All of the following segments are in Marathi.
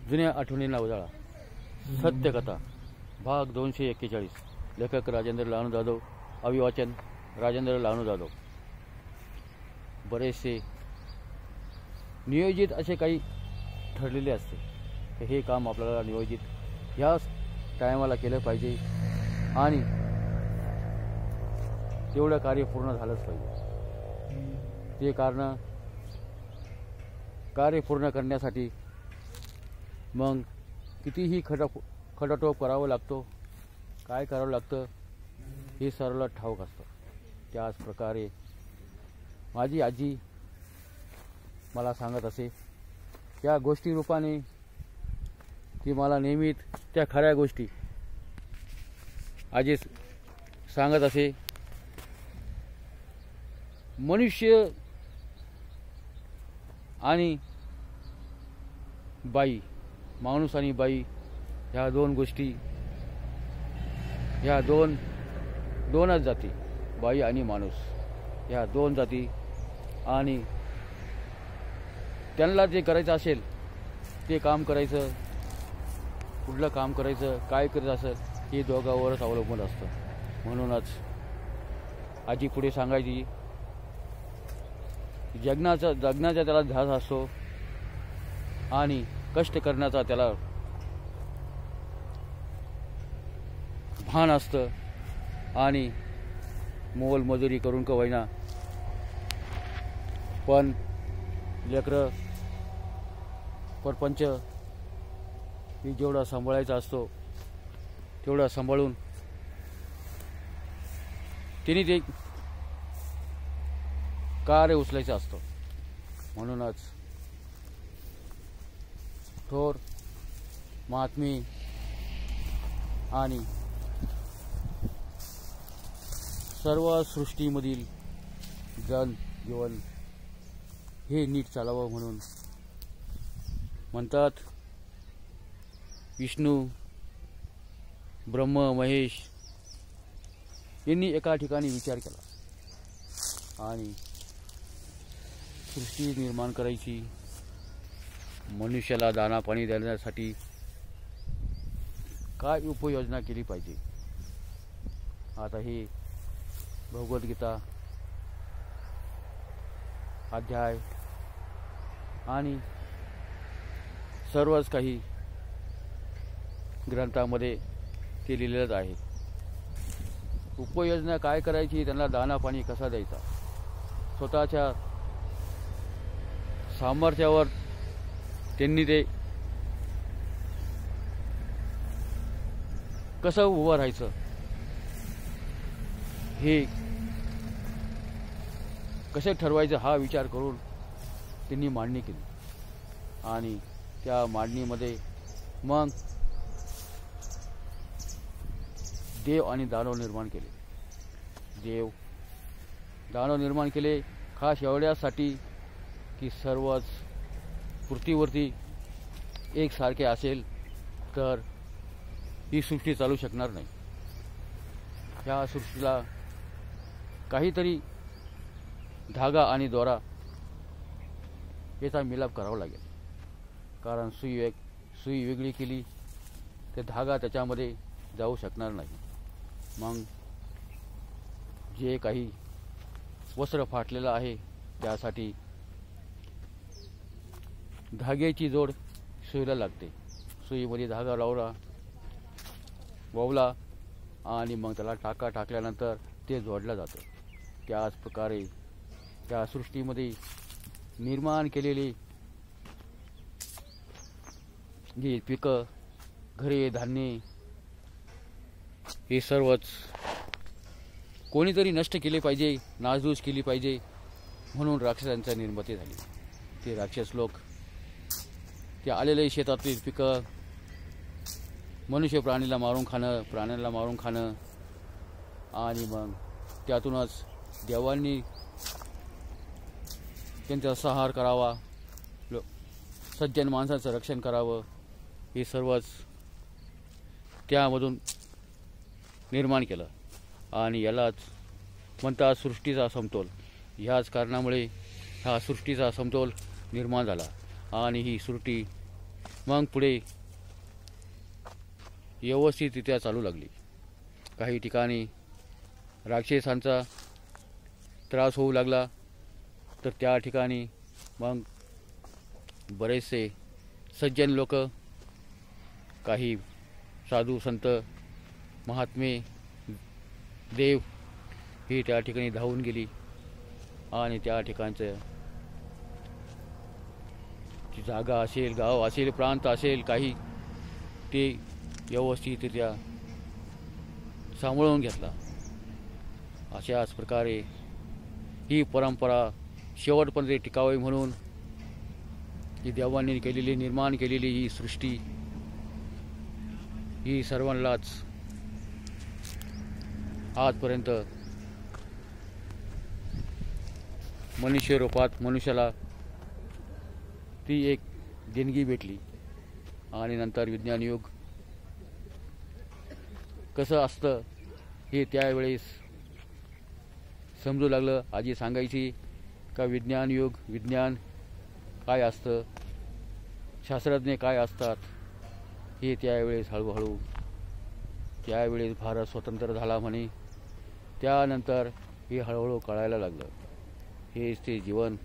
जुन्या आठवणींना उजाळा. सत्यकथा भाग 241. लेखक राजेंद्र लानू जाधव. अभिवाचन राजेंद्र लानू जाधव. बरेचसे नियोजित असे काही ठरलेले असते की हे काम आपल्याला नियोजित ह्याच टायमाला केलं पाहिजे आणि तेवढं कार्य पूर्ण झालंच पाहिजे. ते कार्य पूर्ण करण्यासाठी मग कितीही खटाटोप करावं लागतो, काय करावं लागतं हे सर्वांना ठाऊक असतं. त्याच प्रकारे माझी आजी मला सांगत असे, त्या गोष्टी रूपाने ती मला नेहमीच त्या खऱ्या गोष्टी आजी सांगत असे. मनुष्य आणि बाई, माणूस आणि बाई ह्या दोन गोष्टी, ह्या दोनच जाती, बाई आणि माणूस ह्या दोन जाती, आणि त्यांना जे करायचं असेल ते काम करायचं, कुठलं काम करायचं, काय करायचं असेल हे दोघांवरच अवलंबून असतं. म्हणूनच आजी पुढे सांगायची, जगण्याचा त्याला ध्यास असतो आणि कष्ट करण्याचा त्याला भान असतं, आणि मोलमजुरी करून का होईना पण लेकरं परपंच ही जेवढा सांभाळायचा असतो तेवढा सांभाळून तिने ते कार्य उचलायचं असतं. म्हणूनच थोर महात्मे आणि सर्व सृष्टीमधील जीवन हे नीट चालावं म्हणून म्हणतात. विष्णू, ब्रह्म, महेश यांनी एका ठिकाणी विचार केला आणि सृष्टी निर्माण करायची, मनुष्याला दाना पाणी देण्यासाठी काय उपाययोजना केली पाहिजे. आता ही भगवद्गीता अध्याय आणि सर्वच काही ग्रंथामध्ये ते लिहिलेलंच आहे. उपाययोजना काय करायची, त्यांना दाना पाणी कसा द्यायचा, स्वतःच्या सामर्थ्यावर त्यांनी ते कसं उभं राहायचं हे कसे ठरवायचं हा विचार करून त्यांनी मांडणी केली. आणि त्या मांडणीमध्ये मग देव आणि दानव निर्माण केले. देव दानव निर्माण केले खास एवढ्यासाठी की सर्वच पृथ्वीवरती एकसारखे असेल तर ही सृष्टी चालू शकणार नाही. ह्या सृष्टीला काहीतरी धागा आणि दोरा याचा मिलाप करावा लागेल. कारण सुई वेगळी केली ते धागा त्याच्यामध्ये जाऊ शकणार नाही. मग जे काही वस्त्र फाटलेलं आहे त्यासाठी धाग्याची जोड सुईला लागते. सुईमध्ये धागा वावला आणि मग त्याला टाकल्यानंतर ते जोडलं जातं. त्याच प्रकारे त्या सृष्टीमध्ये निर्माण केलेली जी पिकं, घरे, धान्य हे सर्वच कोणीतरी नष्ट केले पाहिजे, नासधूस केली पाहिजे म्हणून राक्षसांची निर्मिती झाली. ते राक्षस लोक ते आलेले शेतातील पिकं मनुष्य प्राण्याला मारून खाणं आणि मग त्यातूनच देवांनी त्यांचा संहार करावा, सज्जन माणसाचं रक्षण करावं हे सर्वच त्यामधून निर्माण केलं. आणि यालाच म्हणतात सृष्टीचा समतोल. ह्याच कारणामुळे हा सृष्टीचा समतोल निर्माण झाला आणि ही सृष्टी मग पुढे व्यवस्थितरित्या चालू लागली. काही ठिकाणी राक्षसांचा त्रास होऊ लागला, तर त्या ठिकाणी मग बरेचसे सज्जन लोक, काही साधू संत महात्मे देव ही त्या ठिकाणी धावून गेली आणि त्या ठिकाणचं जी जागा असेल, गाव असेल, प्रांत असेल काही, ते व्यवस्थितरित्या सांभाळून घेतला. अशाच प्रकारे ही परंपरा शेवटपर्यंत टिकावी म्हणून ही देवांनी केलेली, निर्माण केलेली ही सृष्टी ही सर्वांनाच आजपर्यंत मनुष्य रूपात मनुष्याला ती एक देणगी भेटली. आणि नंतर विज्ञान युग कसं असतं हे त्यावेळेस समजू लागलं. आजी सांगायची का विज्ञान युग, विज्ञान काय असतं, शास्त्रज्ञ काय असतात, हे त्यावेळेस हळूहळू त्यावेळेस भारत स्वतंत्र झाला म्हणे, त्यानंतर हे हळूहळू कळायला लागलं. हेच ते जीवन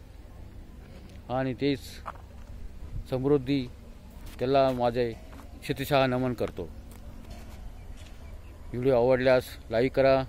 आणि तेच समृद्धी, त्याला माझे शतशः नमन करतो. व्हिडिओ आवडल्यास लाईक करा,